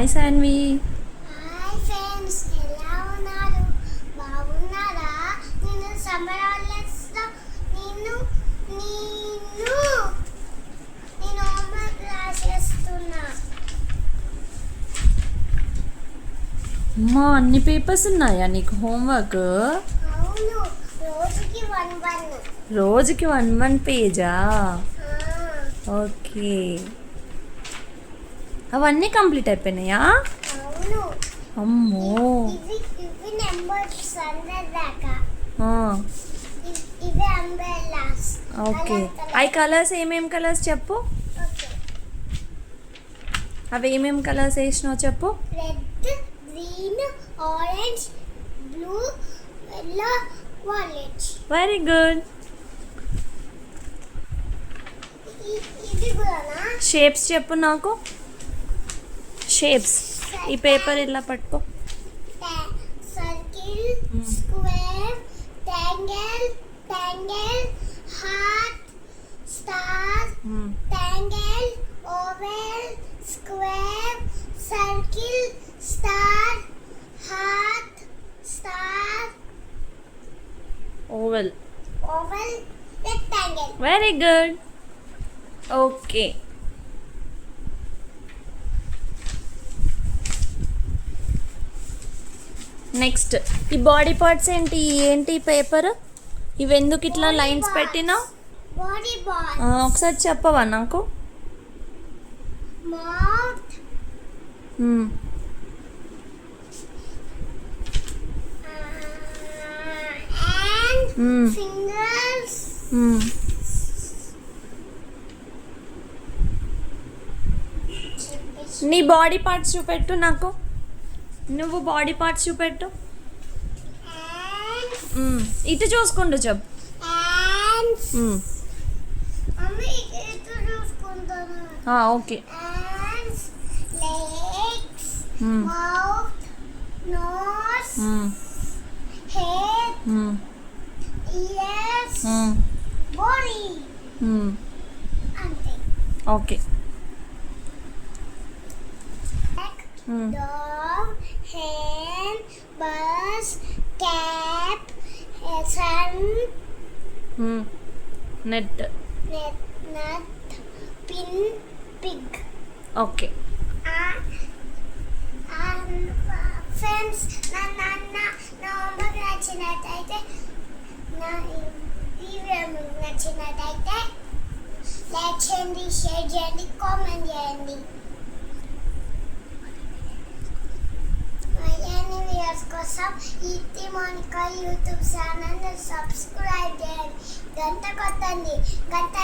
Hi Saanvi. Hi friends, ఎలా ఉన్నారు? బాగున్నారా? నేను సమ్మర్ హాలిడేస్లో నేను నేను నేను హోంవర్క్ రాసేస్తున్నా. అమ్మా, అన్ని పేపర్స్ ఉన్నాయా నీకు హోంవర్క్? అవును, రోజుకి వన్ వన్. రోజుకి వన్ పేజా? ఓకే, అవన్నీ కంప్లీట్ అయిపోయినాయా? అవును. అమ్మో. ఇవి నెంబర్స్ అందరి దాకా. ఆ, ఇవి అంబ్రెల్లాస్. ఓకే. అవి కలర్స్ ఏమేం కలర్స్ చెప్పు. ఓకే. అవి ఏమేం కలర్స్ వేసినావు చెప్పు. Red, green, orange, blue, yellow, violet. Very good. ఇది కూడా షేప్స్ చెప్పు నాకు. షేప్స్ ఈ పేపర్ ఇలా పట్టుకో. Circle, square, triangle, triangle, heart, star, triangle, oval, square, circle, star, heart, star, oval. Oval, rectangle. Very good. Okay. Next ఈ body parts ఏంటి ఏంటి పేపర్? ఇవి ఎందుకు ఇట్లా లైన్స్ పెట్టినావు? బాడీ బాల్, ఒకసారి చెప్పవా నాకు? మౌత్, and fingers, నీ బాడీ పార్ట్స్ చూపెట్టు నాకు. నువ్వు బాడీ పార్ట్స్ చూపెట్టు. and ఇటు చూసుకుంటూ చెప్పు. మమ్మీ ఇటు చూసుకుంటాను. Okay. Hands, legs, mouth, nose, head, ears, body. అంతే. Okay. Dog, hen, bus, cat, sun, net. nut, pin, pig. Okay. Friends, నా హోంవర్క్ నచ్చినట్టయితే, నా ఈ వీడియో మీకు నచ్చినట్టయితే లైక్ చేయండి, షేర్ చేయండి, కామెంట్ చేయండి. మరిన్ని వీడియోస్ కోసం ఈతి మోనికా యూట్యూబ్ ఛానల్ని సబ్స్క్రైబ్ చేయండి, గంట కొట్టండి. గంట